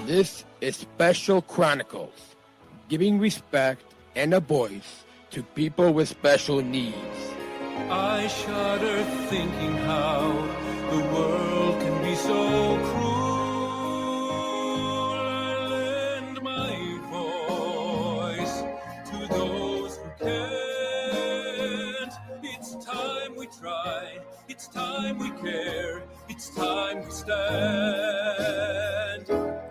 This is Special Chronicles, giving respect and a voice to people with special needs. I shudder thinking how the world can be so cruel. I lend my voice to those who can't. It's time we try, it's time we care, it's time we stand.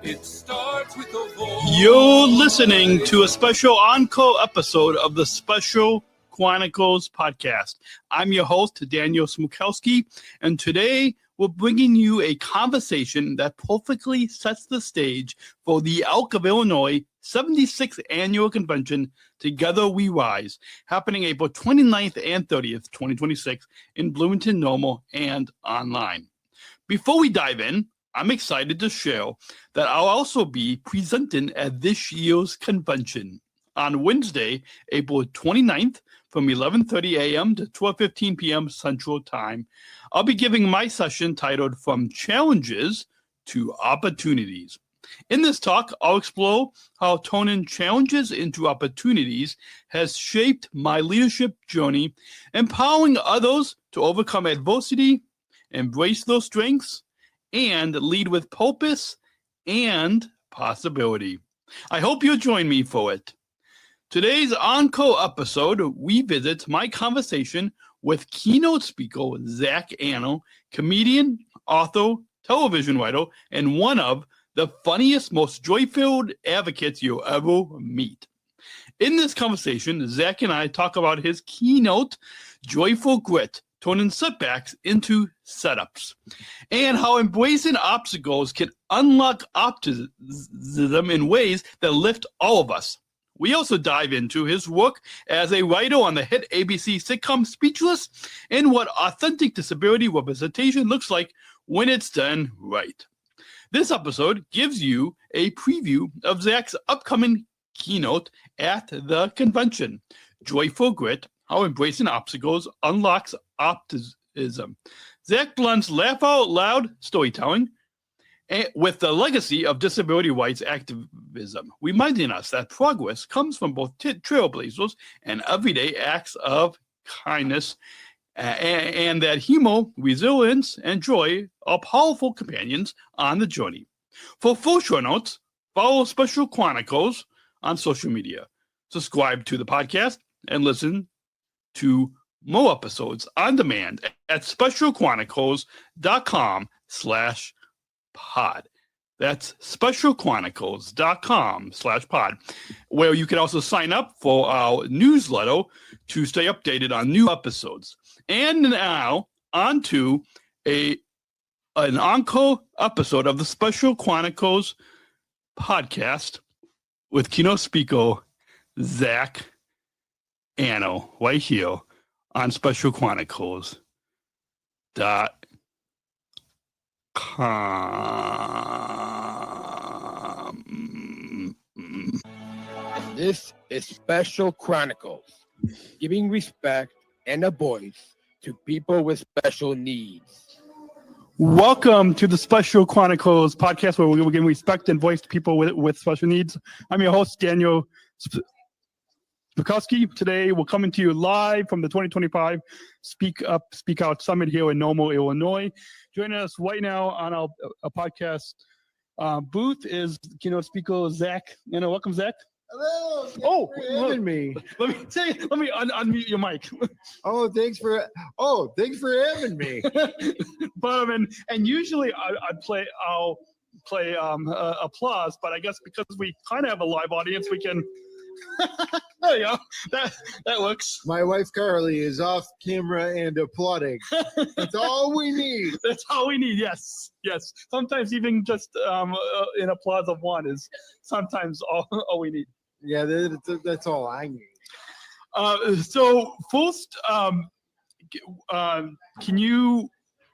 It starts with a voice. You're listening to a special encore episode of the Special Chronicles Podcast. I'm your host, Daniel Smrokowski, and today we're bringing you a conversation that perfectly sets the stage for the Elk of Illinois 76th Annual Convention, Together We Rise, happening April 29th and 30th, 2026 in Bloomington Normal and online. Before we dive in, I'm excited to share that I'll also be presenting at this year's convention on Wednesday, April 29th from 11:30 a.m. to 12:15 p.m. Central Time. I'll be giving my session titled From Challenges to Opportunities. In this talk, I'll explore how turning challenges into opportunities has shaped my leadership journey, empowering others to overcome adversity, embrace those strengths, and lead with purpose and possibility. I hope you'll join me for it. Today's encore episode revisits my conversation with keynote speaker Zach Anno, comedian, author, television writer, and one of the funniest, most joy-filled advocates you'll ever meet. In this conversation, Zach and I talk about his keynote, Joyful Grit, turning setbacks into setups, and how embracing obstacles can unlock optimism in ways that lift all of us. We also dive into his work as a writer on the hit ABC sitcom Speechless and what authentic disability representation looks like when it's done right. This episode gives you a preview of Zach's upcoming keynote at the convention, Joyful Grit, How Embracing Obstacles Unlocks Optimism. Zach blends laugh out loud storytelling with the legacy of disability rights activism, reminding us that progress comes from both trailblazers and everyday acts of kindness, and that humor, resilience, and joy are powerful companions on the journey. For full show notes, follow Special Chronicles on social media. Subscribe to the podcast and listen to more episodes on demand at specialchronicles.com/pod. That's specialchronicles.com/pod, where you can also sign up for our newsletter to stay updated on new episodes. And now on to an encore episode of the Special Chronicles Podcast with keynote speaker Zach Anno, right here on specialchronicles.com. This is Special Chronicles, giving respect and a voice to people with special needs. Welcome to the Special Chronicles Podcast, where we will give respect and voice to people with special needs. I'm your host, Daniel Smrokowski. Today, we're coming to you live from the 2025 Speak Up, Speak Out Summit here in Normal, Illinois. Joining us right now on our podcast booth is keynote speaker Zach. Welcome, Zach. Hello. Oh, for having me. Let me unmute your mic. Thanks for having me. But and usually I'll play applause, but I guess because we kind of have a live audience, we can. There you go. That works. My wife Carly is off camera and applauding. That's all we need. That's all we need. Yes. Sometimes even just an applause of one is sometimes all we need. Yeah, that's all I need. So first, can you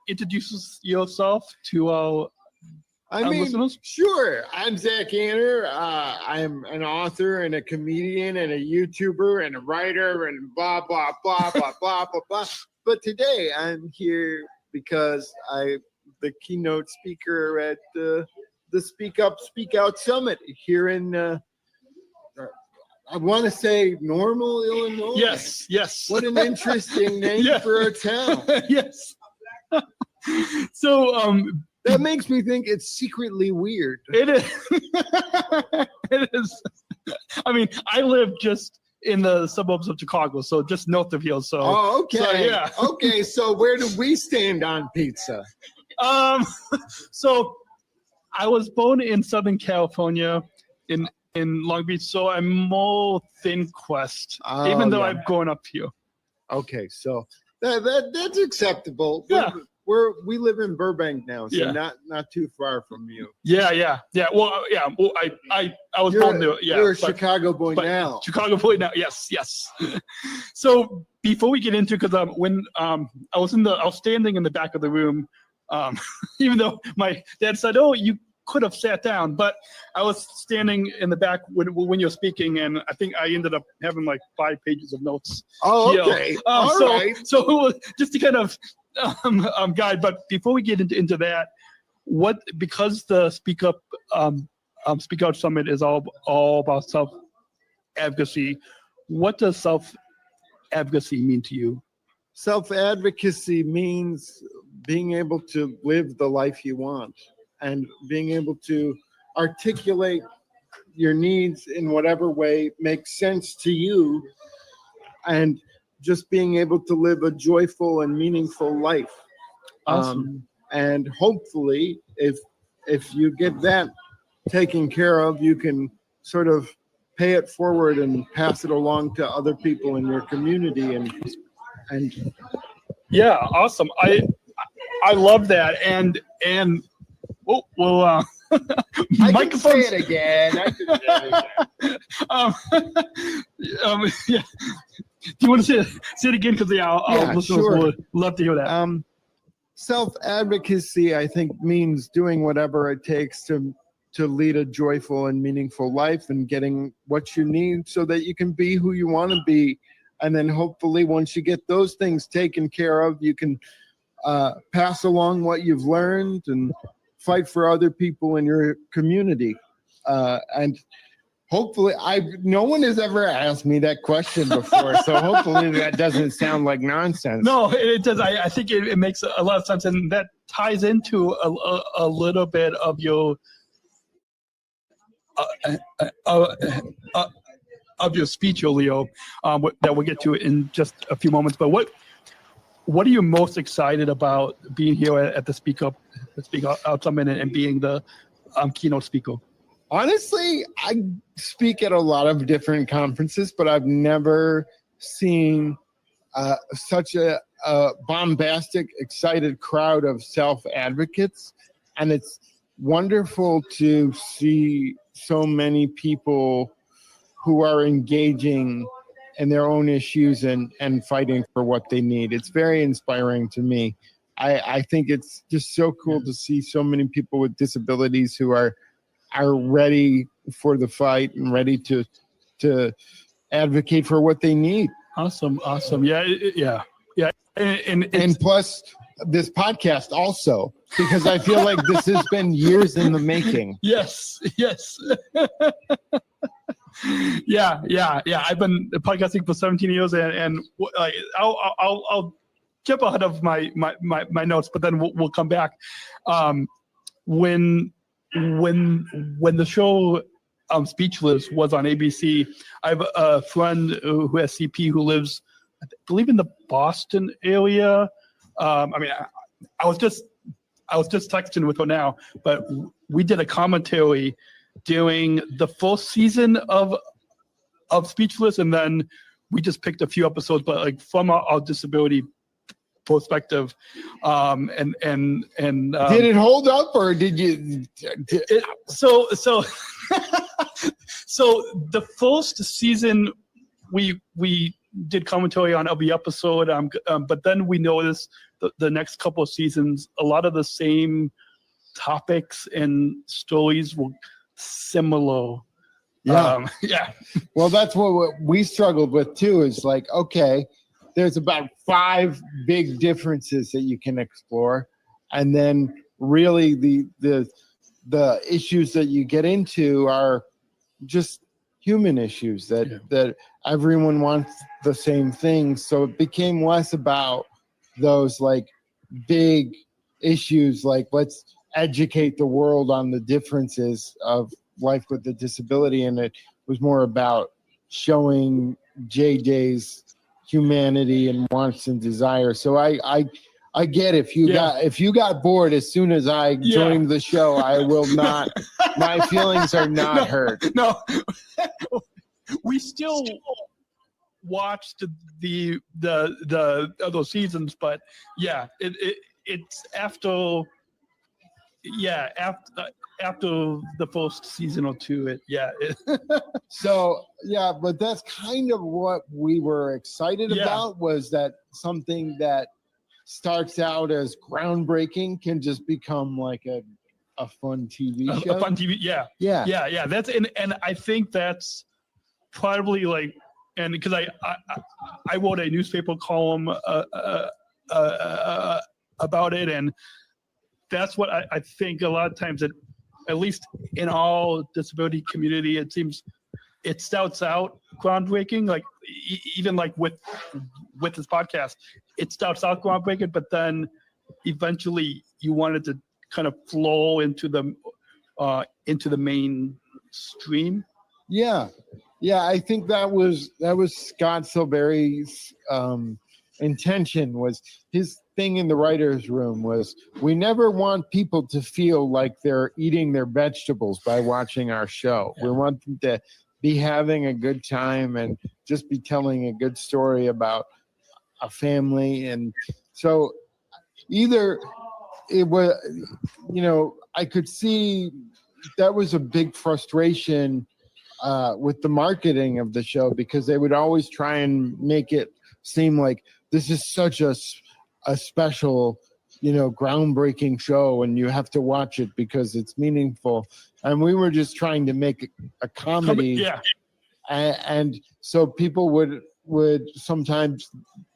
introduce yourself to our listeners? Sure. I'm Zach Anner. I'm an author and a comedian and a YouTuber and a writer and blah, blah, blah, blah, blah, blah, blah. But today I'm here because I'm the keynote speaker at the Speak Up, Speak Out Summit here in, I want to say Normal, Illinois. Yes. What an interesting name for a town. Yes. So that makes me think it's secretly weird. It is. It is. I mean, I live just in the suburbs of Chicago, so just north of here. So. Oh, okay. So, yeah. Okay, so where do we stand on pizza? So I was born in Southern California, in Long Beach, so I'm more Thin Crust, even though I've grown up here. Okay, so that's acceptable. Yeah. We live in Burbank now, so not too far from you. Yeah. Well, yeah. Well, I was born there. Yeah, you're a Chicago boy now. Chicago boy now. Yes. So before we get into, because when I was standing in the back of the room, even though my dad said, "Oh, you could have sat down," but I was standing in the back when you're speaking, and I think I ended up having like 5 pages of notes. Oh, okay. All right. So it was just to kind of guide. But before we get into that, because the Speak Up, Speak Out Summit is all about self-advocacy. What does self-advocacy mean to you? Self-advocacy means being able to live the life you want and being able to articulate your needs in whatever way makes sense to you, and just being able to live a joyful and meaningful life. Awesome. And hopefully, if you get that taken care of, you can sort of pay it forward and pass it along to other people in your community. And yeah, awesome. I love that. And I can say it again. Yeah. Do you want to say it again? Because our listeners would love to hear that. Self-advocacy, I think, means doing whatever it takes to lead a joyful and meaningful life and getting what you need so that you can be who you want to be. And then hopefully once you get those things taken care of, you can pass along what you've learned and fight for other people in your community. And hopefully, no one has ever asked me that question before, so hopefully that doesn't sound like nonsense. No, it does. I think it makes a lot of sense, and that ties into a little bit of your speech, Leo, that we'll get to in just a few moments. But what are you most excited about being here at the Speak Out Summit and being the keynote speaker? Honestly, I speak at a lot of different conferences, but I've never seen such a bombastic, excited crowd of self-advocates. And it's wonderful to see so many people who are engaging in their own issues and fighting for what they need. It's very inspiring to me. I think it's just so cool to see so many people with disabilities who are ready for the fight and ready to advocate for what they need. Awesome. Yeah. And plus this podcast also, because I feel like this has been years in the making. Yes. Yeah. I've been podcasting for 17 years, and I'll jump ahead of my notes, but then we'll come back. When the show Speechless was on ABC, I have a friend who has CP who lives, I believe, in the Boston area. I was just texting with her now, but we did a commentary during the first season of Speechless, and then we just picked a few episodes, but like from our disability perspective, and did it hold up, or did you? So the first season we did commentary on every episode, but then we noticed the next couple of seasons, a lot of the same topics and stories were similar. Yeah. Yeah. Well, that's what we struggled with too, is like, okay, there's about 5 big differences that you can explore. And then really the the issues that you get into are just human issues that everyone wants the same thing. So it became less about those like big issues, like let's educate the world on the differences of life with a disability. And it was more about showing JJ's humanity and wants and desires. So I get if you got bored as soon as I joined the show, I will not. My feelings are not hurt. No, we still watched the other seasons, but it's after the first season or two. So but that's kind of what we were excited about, was that something that starts out as groundbreaking can just become like a fun TV show. A fun TV, yeah. That's and I think that's probably like, and because I wrote a newspaper column about it, and that's what I think a lot of times, that at least in all disability community, it seems it starts out groundbreaking, like even like with this podcast, it starts out groundbreaking, but then eventually you want it to kind of flow into the mainstream. I think that was Scott Silberry's intention. Was his thing in the writer's room was, we never want people to feel like they're eating their vegetables by watching our show. We want them to be having a good time and just be telling a good story about a family. And so either it was, I could see that was a big frustration with the marketing of the show, because they would always try and make it seem like this is such a special, groundbreaking show, and you have to watch it because it's meaningful. And we were just trying to make a comedy. And so people would sometimes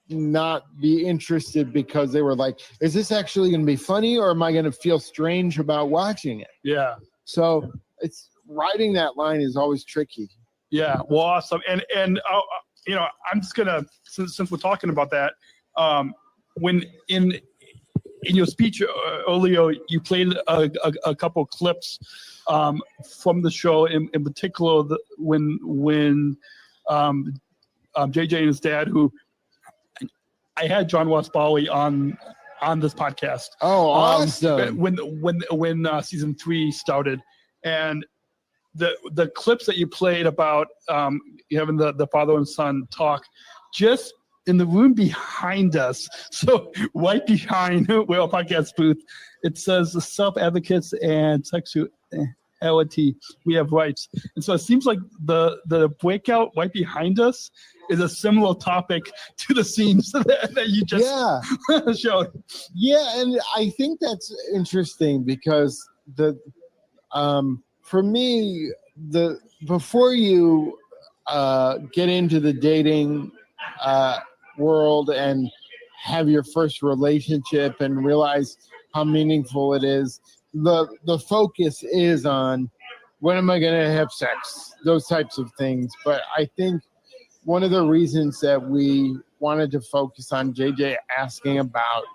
not be interested because they were like, is this actually going to be funny, or am I going to feel strange about watching it? Yeah. So it's riding that line is always tricky. Yeah. Well, awesome. And I'm just going to, since we're talking about that, when in your speech earlier, you played a couple clips from the show, in particular when JJ and his dad, who I had John Wasbali on this podcast. Oh, awesome! When season 3 started, and the clips that you played about having the father and son talk, just in the room behind us, so right behind where our podcast booth, it says the self-advocates and sexuality, we have rights. And so it seems like the breakout right behind us is a similar topic to the scenes that you just showed. Yeah, and I think that's interesting because for me, before you get into the dating world and have your first relationship and realize how meaningful it is, the focus is on when am I going to have sex, those types of things. But I think one of the reasons that we wanted to focus on JJ asking about,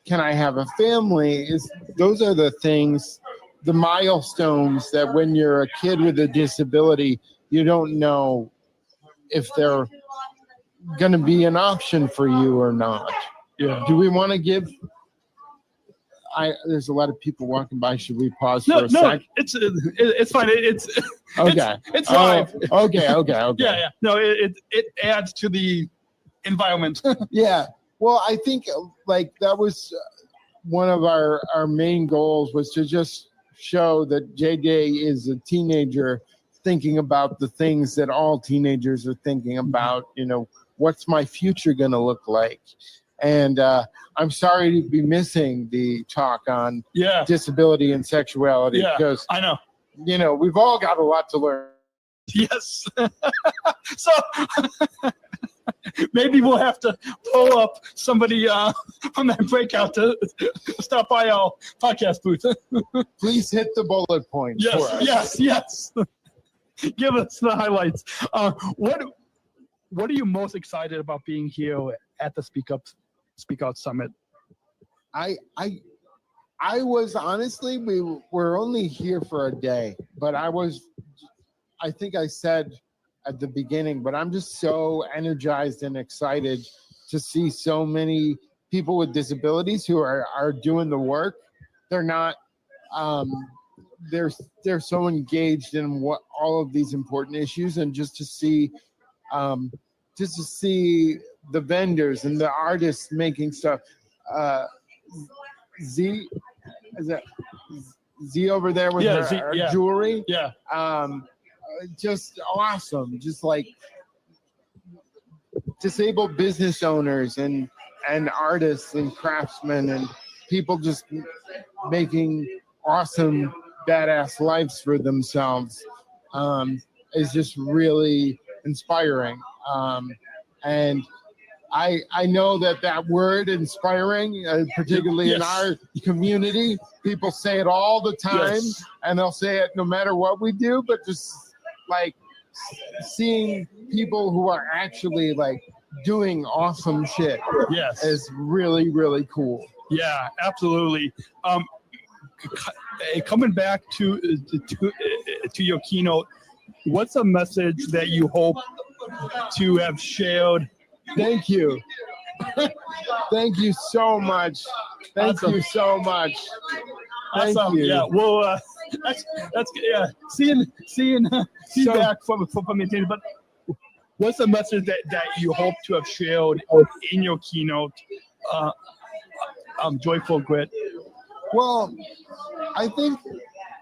can I have a family, is those are the things, the milestones that when you're a kid with a disability, you don't know if they're going to be an option for you or not. Yeah. Do we want to give? There's a lot of people walking by. Should we pause for a sec? No, it's fine. It's okay. It's live. Okay. Yeah. No, it adds to the environment. Yeah. Well, I think like that was one of our main goals, was to just show that JJ is a teenager thinking about the things that all teenagers are thinking about. What's my future going to look like? And I'm sorry to be missing the talk on disability and sexuality, because I know, we've all got a lot to learn. Yes. So Maybe we'll have to pull up somebody from that breakout to stop by our podcast booth. Please hit the bullet points. Yes. Give us the highlights. What are you most excited about being here at the Speak Out Summit? I was honestly, we were only here for a day, but I think I said at the beginning, but I'm just so energized and excited to see so many people with disabilities who are doing the work. They're not, they're so engaged in what all of these important issues, and just to see the vendors and the artists making stuff. Z over there with her jewelry. Yeah. Just awesome. Just like disabled business owners and artists and craftsmen and people just making awesome, badass lives for themselves is just really inspiring. And I know that word inspiring, particularly in our community, people say it all the time, and they'll say it no matter what we do, but just like seeing people who are actually like doing awesome shit is really, really cool. Yeah, absolutely. Coming back to your keynote, what's a message that you hope to have shared? Thank you. Thank you so much. Thank you so much. Thank you. Yeah. Well, that's Seeing feedback from the but what's the message that you hope to have shared in your keynote? Joyful Grit. Well, I think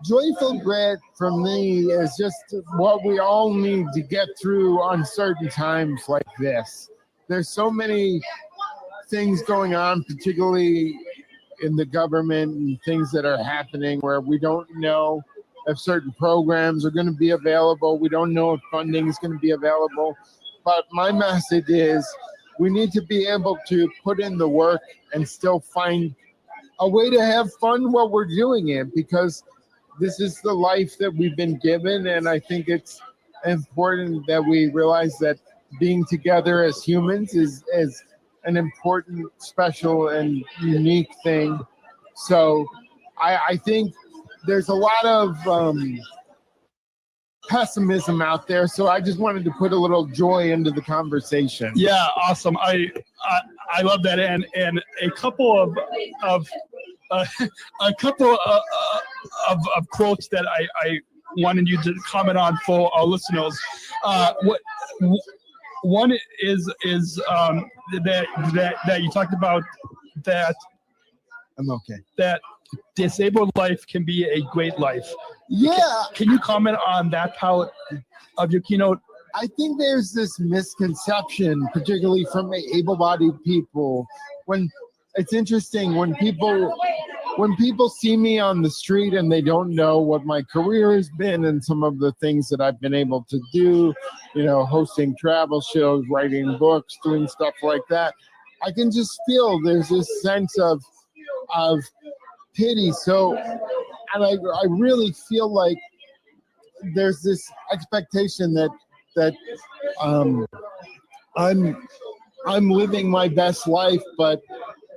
joyful grit for me is just what we all need to get through uncertain times like this. There's so many things going on, particularly in the government, and things that are happening where we don't know if certain programs are going to be available. We don't know if funding is going to be available. But my message is we need to be able to put in the work and still find a way to have fun while we're doing it, because this is the life that we've been given. And I think it's important that we realize that being together as humans is an important, special, and unique thing. So I think there's a lot of pessimism out there. So I just wanted to put a little joy into the conversation. Yeah, awesome. I love that, and a couple of quotes that I wanted you to comment on for our listeners. One is that you talked about that. I'm okay. That disabled life can be a great life. Yeah. Can you comment on that part of your keynote? I think there's this misconception, particularly from able-bodied people. When it's interesting when people see me on the street and they don't know what my career has been and some of the things that I've been able to do, hosting travel shows, writing books, doing stuff like that, I can just feel there's this sense of pity. So, and I really feel like there's this expectation that I'm living my best life, but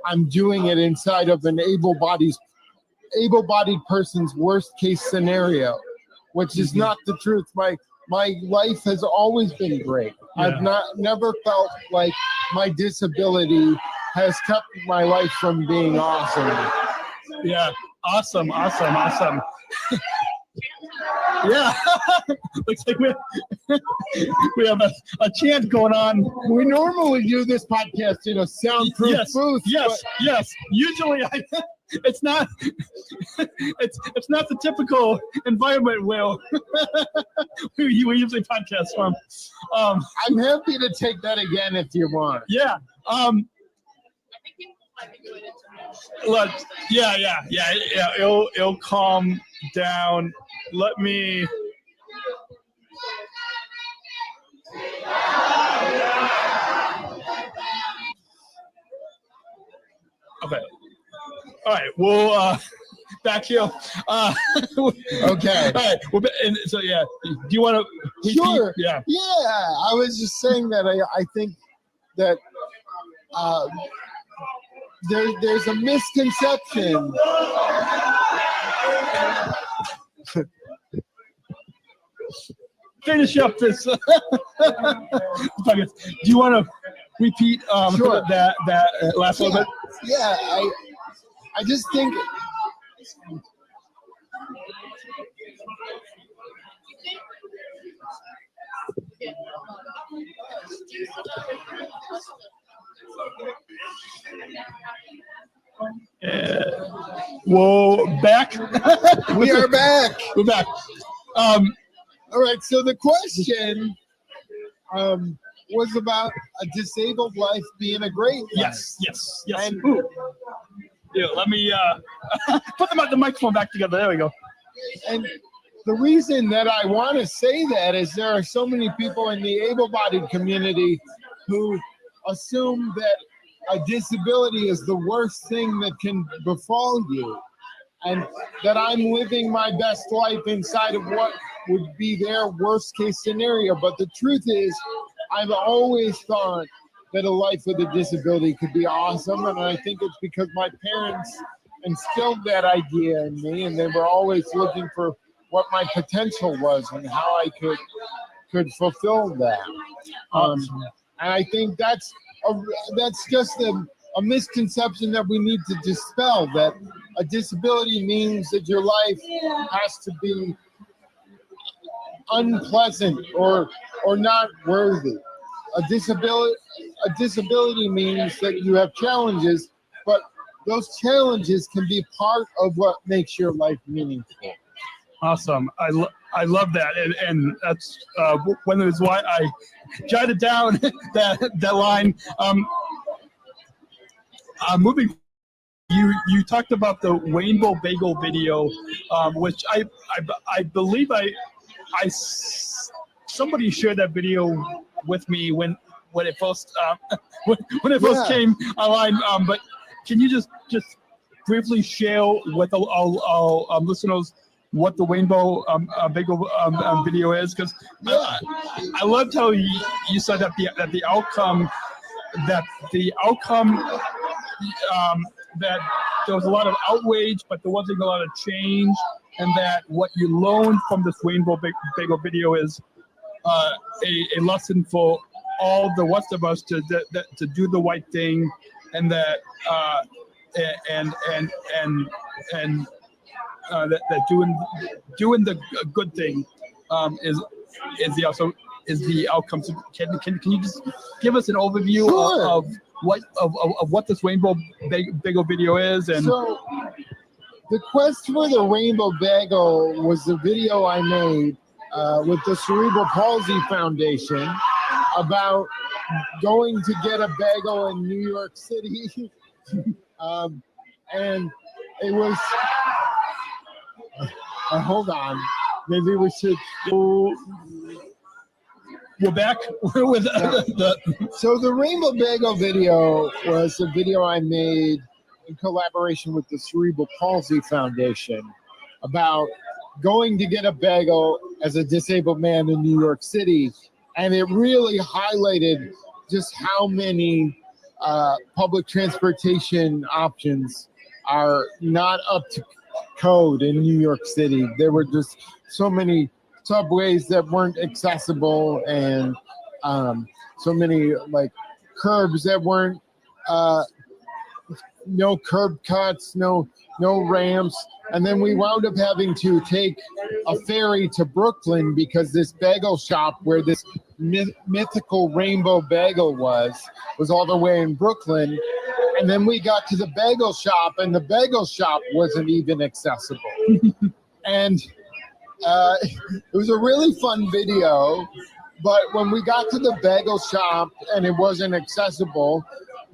I'm doing it inside of an able-bodied person's worst case scenario, which is not the truth. My life has always been great. Yeah. I've never felt like my disability has kept my life from being awesome. Yeah, awesome. Yeah, looks like we have a chant going on. We normally do this podcast in a soundproof booth. Yes. Usually, it's not the typical environment where we usually podcast from. I'm happy to take that again if you want. Yeah. Look, yeah. It'll calm down. Let me. Okay. All right. Well, back here. Okay. All right. Well, and so yeah. Do you want to? Sure. Yeah. Yeah. I was just saying that I think that there's a misconception. Finish up this. Do you want to repeat Sure. that last little bit? Yeah. I just think. Whoa, back. We are back. We're back. All right. So the question was about a disabled life being a great life. Yes. And- Ooh. Yeah, let me put the microphone back together. There we go. And the reason that I want to say that is there are so many people in the able-bodied community who assume that a disability is the worst thing that can befall you, and that I'm living my best life inside of what would be their worst-case scenario. But the truth is, I've always thought that a life with a disability could be awesome, and I think it's because my parents instilled that idea in me, and they were always looking for what my potential was and how I could fulfill that. And I think that's just a misconception that we need to dispel, that a disability means that your life has to be unpleasant or not worthy. A disability means that you have challenges, but those challenges can be part of what makes your life meaningful. Awesome. I love that, and that's one of the reasons why I jotted down that line. Moving, you talked about the Rainbow Bagel video, which I believe somebody shared that video with me when it first came online. But can you just briefly share with our listeners what the Rainbow Bagel video is? Because I loved how you said that the outcome that there was a lot of outrage, but there wasn't a lot of change, and that what you learned from this Rainbow Bagel video is a lesson for all the rest of us to do the right thing, and that that doing the good thing is the outcome. So can you just give us an overview Sure. of what this Rainbow Bagel video is? And So the quest for the Rainbow Bagel was the video I made with the Cerebral Palsy Foundation about going to get a bagel in New York City. And it was, hold on, maybe we should. We're back with So the Rainbow Bagel video was a video I made in collaboration with the Cerebral Palsy Foundation about going to get a bagel as a disabled man in New York City. And it really highlighted just how many public transportation options are not up to code in New York City. There were just so many subways that weren't accessible, and so many like curbs that weren't no curb cuts, no ramps. And then we wound up having to take a ferry to Brooklyn because this bagel shop where this mythical Rainbow Bagel was all the way in Brooklyn. And then we got to the bagel shop, and the bagel shop wasn't even accessible. And it was a really fun video, but when we got to the bagel shop and it wasn't accessible,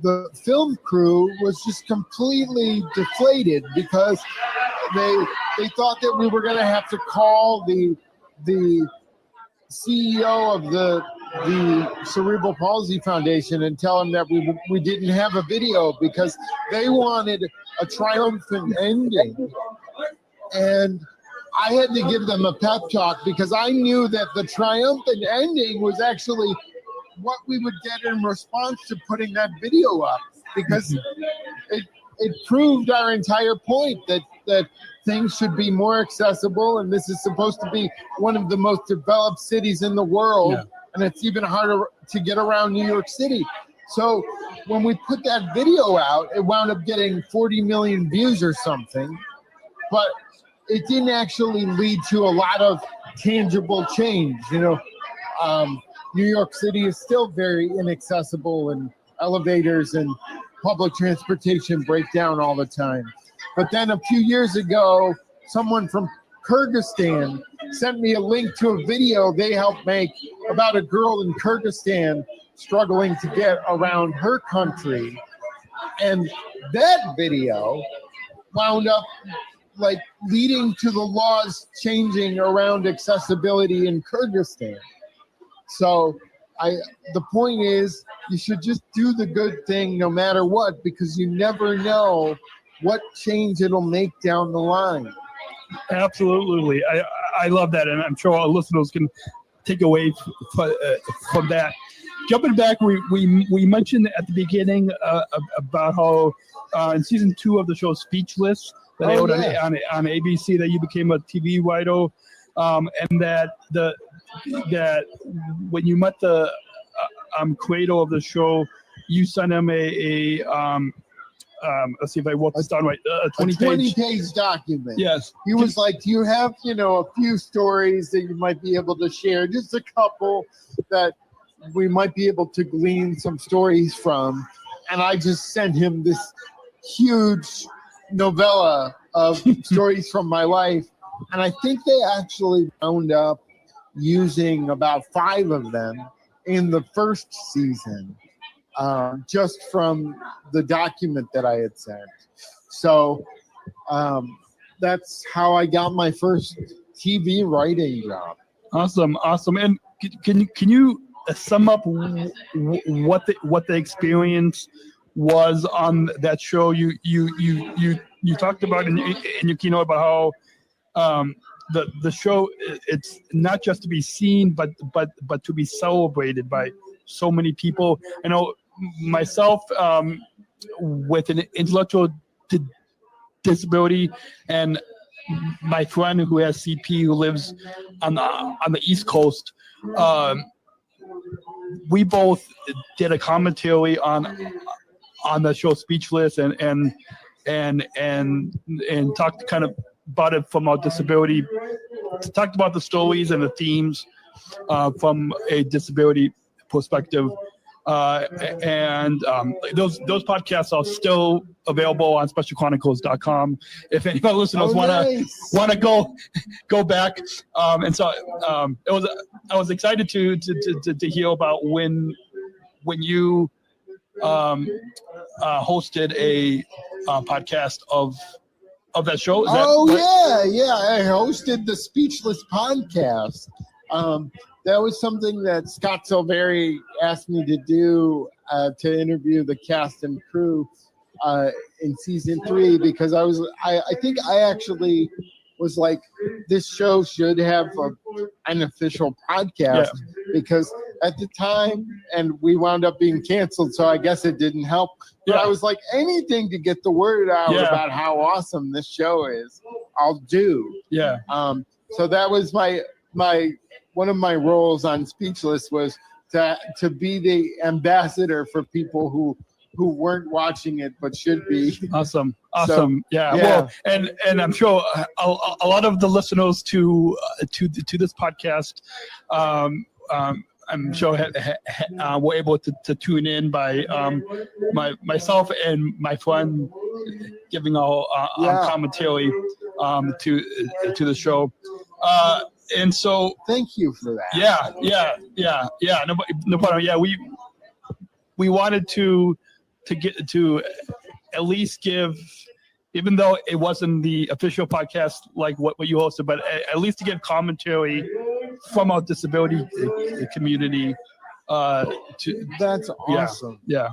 the film crew was just completely deflated because they thought that we were going to have to call the CEO of the the Cerebral Palsy Foundation and tell them that we didn't have a video because they wanted a triumphant ending. And I had to give them a pep talk because I knew that the triumphant ending was actually what we would get in response to putting that video up, because it proved our entire point that things should be more accessible, and this is supposed to be one of the most developed cities in the world, and it's even harder to get around New York City. So when we put that video out, it wound up getting 40 million views or something, but it didn't actually lead to a lot of tangible change. New York City is still very inaccessible, and elevators and public transportation break down all the time. But then a few years ago, someone from Kyrgyzstan sent me a link to a video they helped make about a girl in Kyrgyzstan struggling to get around her country. And that video wound up leading to the laws changing around accessibility in Kyrgyzstan. So the point is, you should just do the good thing no matter what, because you never know what change it'll make down the line. Absolutely. I love that, and I'm sure our listeners can take away from that. Jumping back, we mentioned at the beginning about how in season 2 of the show Speechless, that aired on ABC, that you became a TV writer, and that when you met the creator of the show, you sent him a let's see if I wrote this down right, a 20-page document. Yes. He was like, do you have, a few stories that you might be able to share? Just a couple that we might be able to glean some stories from. And I just sent him this huge novella of stories from my life. And I think they actually wound up using about 5 of them in the first season, just from the document that I had sent. So that's how I got my first TV writing job. Awesome. And can you sum up what the experience was on that show? You talked about in your keynote about how the show, it's not just to be seen, but to be celebrated by so many people. I know myself, with an intellectual disability, and my friend who has CP, who lives on the East Coast, we both did a commentary on the show Speechless, and talked kind of about it from our disability, talked about the stories and the themes from a disability perspective. And those podcasts are still available on specialchronicles.com. If any of our listeners want to go back, and so I was excited to hear about when you hosted a podcast of that show. Is yeah, I hosted the Speechless podcast. That was something that Scott Silveri asked me to do, to interview the cast and crew in season 3, because I think I actually was like, this show should have an official podcast, because at the time, and we wound up being canceled, so I guess it didn't help. But I was like, anything to get the word out about how awesome this show is, I'll do. Yeah. So that was my one of my roles on Speechless, was to be the ambassador for people who weren't watching it but should be. Awesome. So, yeah. Well, and I'm sure a lot of the listeners to this podcast, I'm sure were able to tune in by myself and my friend giving our commentary to the show. And so, thank you for that. Yeah. No problem. Yeah, we wanted to get to at least give, even though it wasn't the official podcast like what you hosted, but at least to give commentary from our disability community That's awesome. Yeah.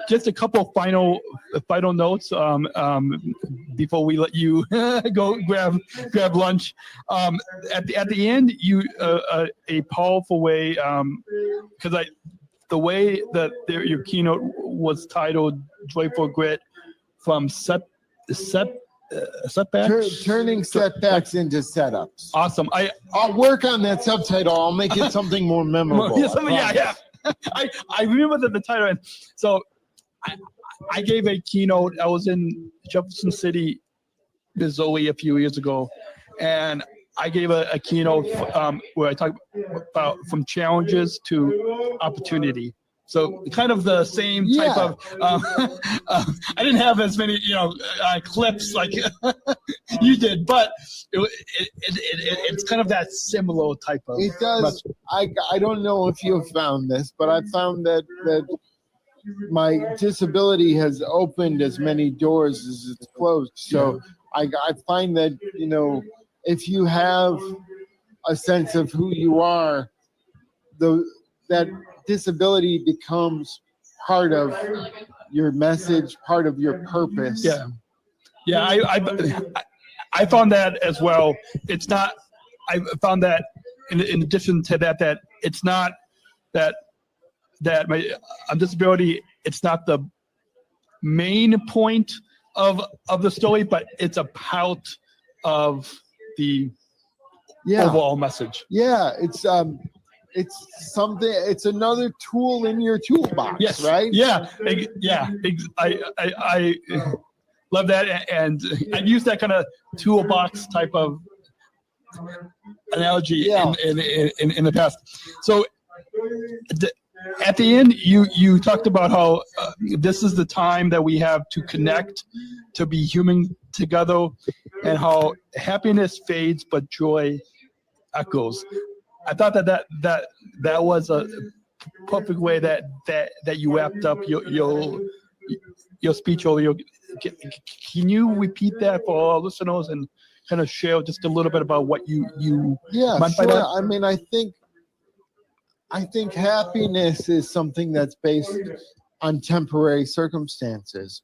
Just a couple of final notes before we let you go grab lunch. At the end, you a powerful way, because the way that your keynote was titled "Joyful Grit" from setbacks, turning setbacks into setups. Awesome. I'll work on that subtitle. I'll make it something more memorable. Yeah. I remember the title. And so I gave a keynote. I was in Jefferson City, Missouri a few years ago, and I gave a keynote where I talked about from challenges to opportunity. So kind of the same type of. I didn't have as many, clips like you did, but it's kind of that similar type of. It does. I don't know if you've found this, but I found that my disability has opened as many doors as it's closed. So I find that if you have a sense of who you are, that disability becomes part of your message, part of your purpose. I found that as well. It's not. I found that in addition to that it's not that my disability. It's not the main point of the story, but it's a part of the overall message. Yeah, it's something. It's another tool in your toolbox. Yes. Right. Yeah. I love that, and I've used that kind of toolbox type of analogy in the past. So at the end, you talked about how this is the time that we have to connect, to be human together, and how happiness fades but joy echoes. I thought that was a perfect way that you wrapped up your speech. Can you repeat that for our listeners and kind of share just a little bit about what you meant by that? I mean, I think happiness is something that's based on temporary circumstances,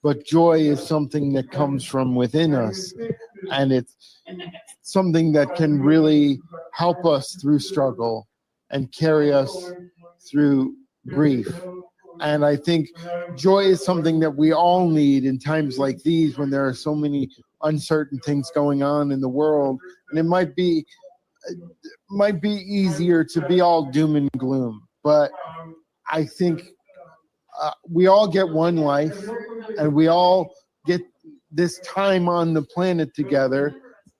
but joy is something that comes from within us, and it's something that can really help us through struggle and carry us through grief. And I think joy is something that we all need in times like these, when there are so many uncertain things going on in the world, and it might be easier to be all doom and gloom. But I think we all get one life, and we all get this time on the planet together,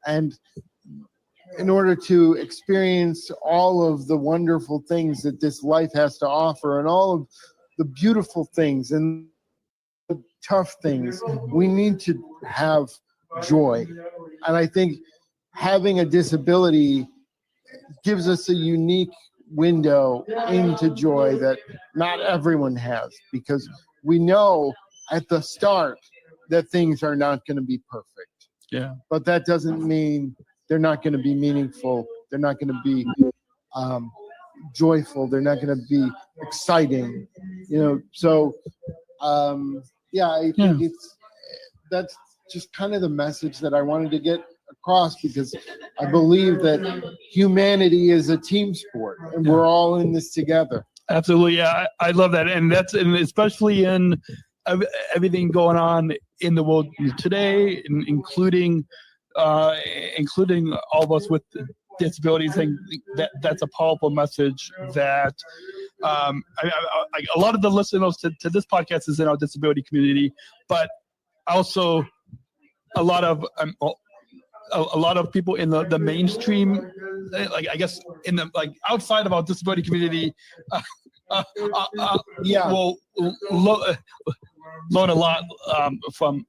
and in order to experience all of the wonderful things that this life has to offer, and all of the beautiful things and the tough things, we need to have joy. And I think having a disability gives us a unique window into joy that not everyone has, because we know at the start that things are not going to be perfect. Yeah. But that doesn't mean they're not going to be meaningful. They're not going to be joyful. They're not going to be exciting. So I think that's just kind of the message that I wanted to get across, because I believe that humanity is a team sport, and we're all in this together. Absolutely. Yeah, I love that. And especially in everything going on in the world today, including all of us with disabilities. I think that's a powerful message that a lot of the listeners to this podcast is in our disability community, but also a lot of people in the mainstream, like I guess in the outside of our disability community, will learn a lot from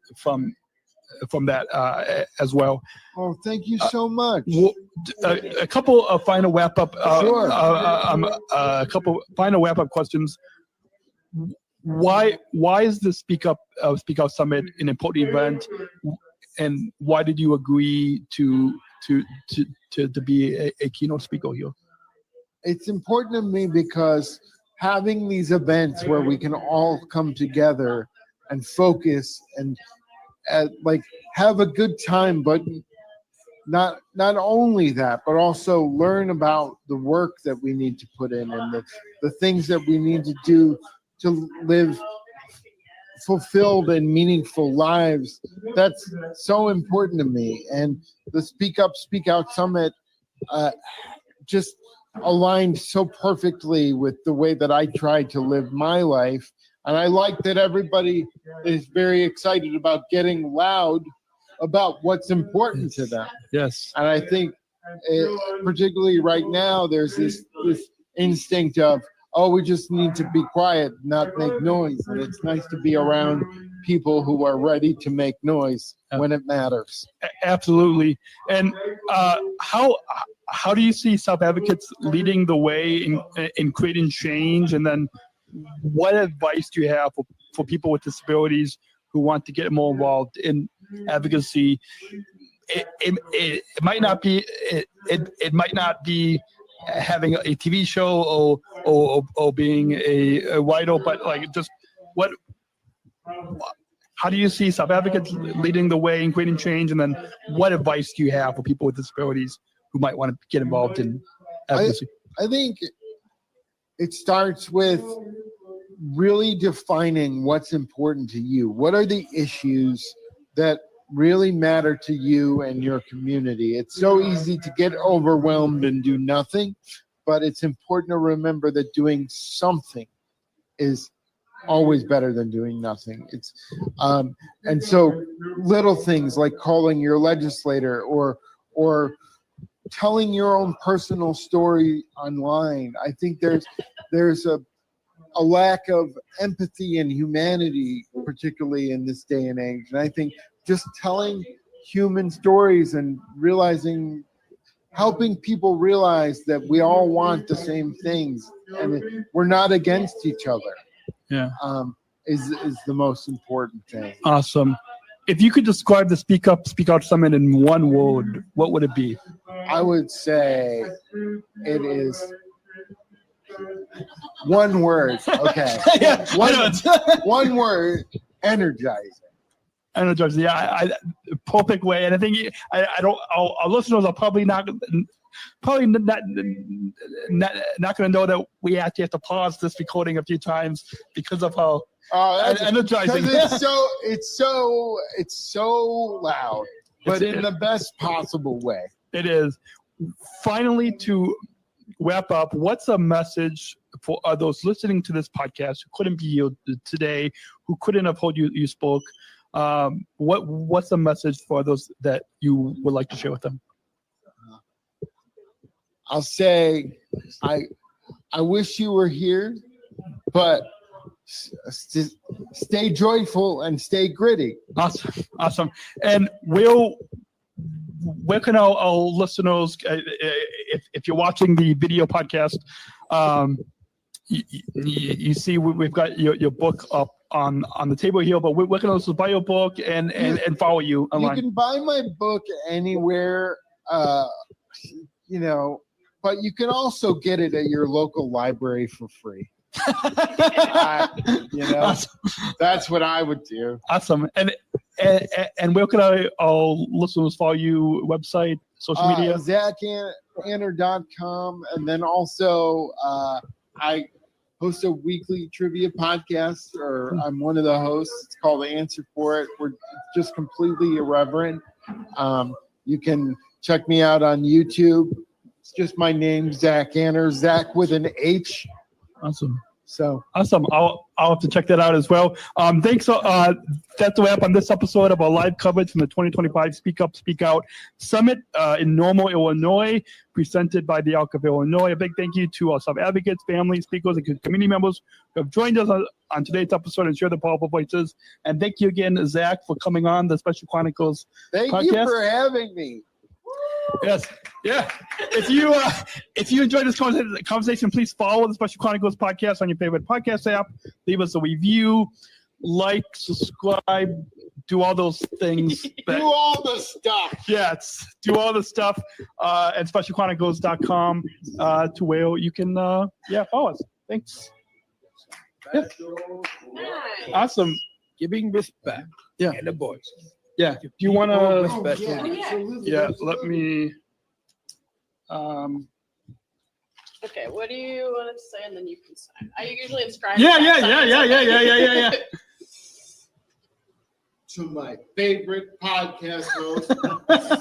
that as well. Oh, thank you so much. A couple of final wrap up. Sure. A couple final wrap up questions. Why is the Speak Out Summit an important event, and why did you agree to be a keynote speaker here? it's important to me because having these events where we can all come together and focus and like have a good time, but not only that, but also learn about the work that we need to put in and the things that we need to do to live fulfilled and meaningful lives. That's so important to me. And the Speak Up, Speak Out Summit just aligned so perfectly with the way that I try to live my life. And I like that everybody is very excited about getting loud about what's important to them. Yes. And I think particularly right now, there's this instinct of, oh, we just need to be quiet, not make noise. And it's nice to be around people who are ready to make noise when it matters. Absolutely. And how do you see self-advocates leading the way in creating change? And then what advice do you have for people with disabilities who want to get more involved in advocacy? It might not be having a TV show or being a writer, but like just how do you see self-advocates leading the way in creating change? And then what advice do you have for people with disabilities who might want to get involved in advocacy? I think it starts with really defining what's important to you. What are the issues that really matter to you and your community? It's so easy to get overwhelmed and do nothing, but it's important to remember that doing something is always better than doing nothing. It's and so little things like calling your legislator or telling your own personal story online. I think there's a lack of empathy and humanity, particularly in this day and age. And I think just telling human stories and helping people realize that we all want the same things and we're not against each other. Yeah. Is the most important thing. Awesome. If you could describe the Speak Up, Speak Out Summit in one word, what would it be? I would say it is one word. Okay. One word, energizing. Energizing. Yeah, perfect way. And I think our listeners are probably not going to know that we actually have to pause this recording a few times because of how energizing. It's so loud, but in the best possible way. It is. Finally, to wrap up, what's a message for those listening to this podcast who couldn't be here today, who couldn't have heard you spoke? What's a message for those that you would like to share with them? I'll say, I wish you were here, but stay joyful and stay gritty. Awesome. And where can our listeners, if you're watching the video podcast, you see we've got your book up on the table here, but where can also buy your book and follow you online? You can buy my book anywhere, but you can also get it at your local library for free. That's what I would do. Awesome. And where can our listeners follow you? Website, social media? ZachAnner.com. And then also I host a weekly trivia podcast, or I'm one of the hosts. It's called Answer For It. We're just completely irreverent. You can check me out on YouTube. It's just my name, Zach Anner, Zach with an H. Awesome. So awesome. I'll have to check that out as well. Thanks. That's a wrap on this episode of our live coverage from the 2025 Speak Up, Speak Out Summit in Normal, Illinois, presented by the Alc of Illinois. A big thank you to our sub-advocates, families, speakers, and community members who have joined us on today's episode and shared their powerful voices. And thank you again, Zach, for coming on the Special Chronicles podcast. Thank you for having me. Yes. Yeah. If you enjoyed this conversation, please follow the Special Chronicles podcast on your favorite podcast app. Leave us a review. like, subscribe, do all those things. Do all the stuff. Yes, do all the stuff at specialchronicles.com to where you can follow us. Thanks. Yeah. Awesome. Giving respect and a voice. Yeah. Do you want to? Special Absolutely. Yeah. Let me. Okay, what do you want to say, and then you can sign. I usually inscribe. Yeah. To my favorite podcast host.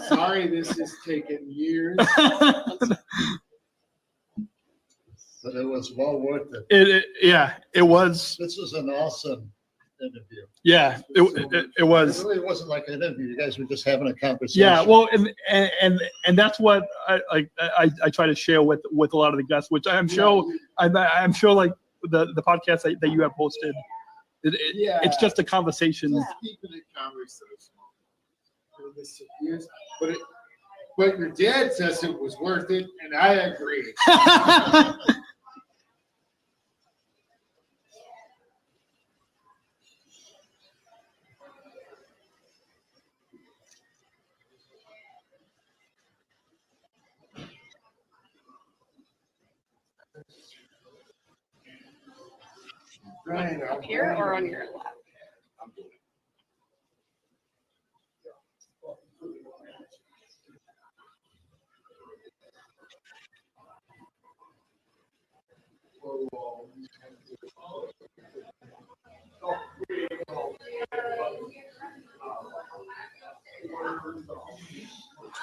Sorry, this has taken years. But it was well worth it. It was. This was an awesome interview. Yeah, it was. It really wasn't like an interview. You guys were just having a conversation. Yeah, well, and that's what I try to share with a lot of the guests, which I'm sure like the podcast that you have hosted. It's just a conversation. Just keeping it conversational. But your dad says it was worth it, and I agree. Right, Up here or on your lap?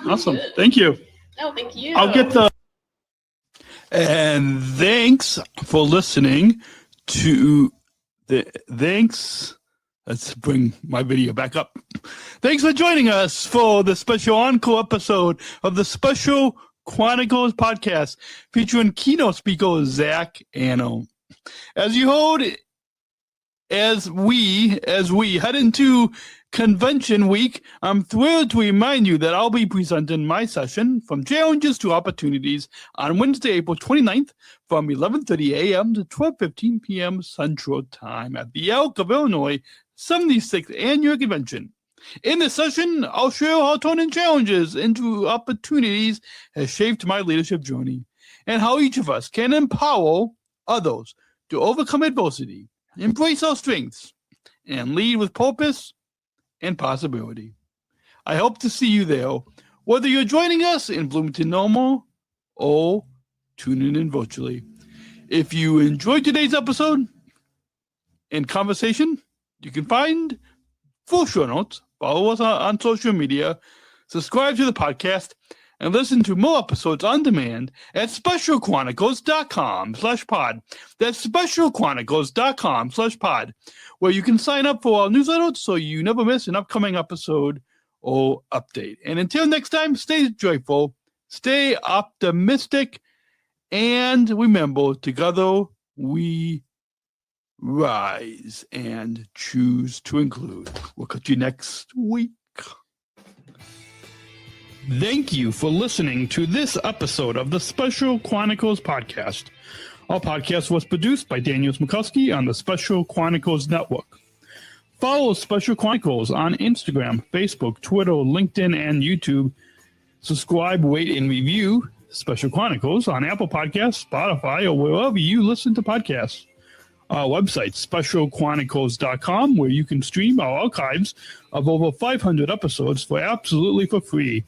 Awesome. Thank you. No, thank you. I'll get the. And thanks for listening to thanks. Let's bring my video back up. Thanks for joining us for the special encore episode of the Special Chronicles Podcast featuring keynote speaker Zach Anno. As you heard, as we head into Convention Week, I'm thrilled to remind you that I'll be presenting my session From Challenges to Opportunities on Wednesday, April 29th from 11:30 a.m. to 12:15 p.m. Central Time at the Elk of Illinois 76th Annual Convention. In this session, I'll share how turning challenges into opportunities has shaped my leadership journey and how each of us can empower others to overcome adversity, embrace our strengths, and lead with purpose and possibility. I hope to see you there, whether you're joining us in Bloomington Normal or tuning in virtually. If you enjoyed today's episode and conversation, you can find full show notes, follow us on social media, subscribe to the podcast, and listen to more episodes on demand at specialchronicles.com/pod. That's specialchronicles.com/pod, where you can sign up for our newsletter so you never miss an upcoming episode or update. And until next time, stay joyful, stay optimistic, and remember, together we rise and choose to include. We'll catch you next week. Thank you for listening to this episode of the Special Chronicles Podcast. Our podcast was produced by Daniel Smrokowski on the Special Chronicles Network. Follow Special Chronicles on Instagram, Facebook, Twitter, LinkedIn, and YouTube. Subscribe, rate, and review Special Chronicles on Apple Podcasts, Spotify, or wherever you listen to podcasts. Our website, specialchronicles.com, where you can stream our archives of over 500 episodes for free.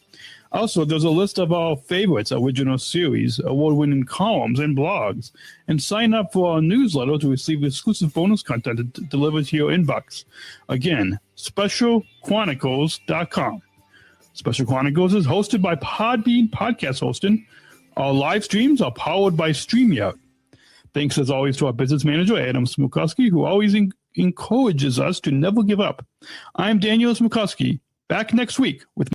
Also, there's a list of our favorites, original series, award-winning columns, and blogs. And sign up for our newsletter to receive exclusive bonus content delivered to your inbox. Again, specialchronicles.com. Special Chronicles is hosted by Podbean Podcast Hosting. Our live streams are powered by StreamYard. Thanks, as always, to our business manager, Daniel Smrokowski, who always encourages us to never give up. I'm Daniel Smrokowski, back next week with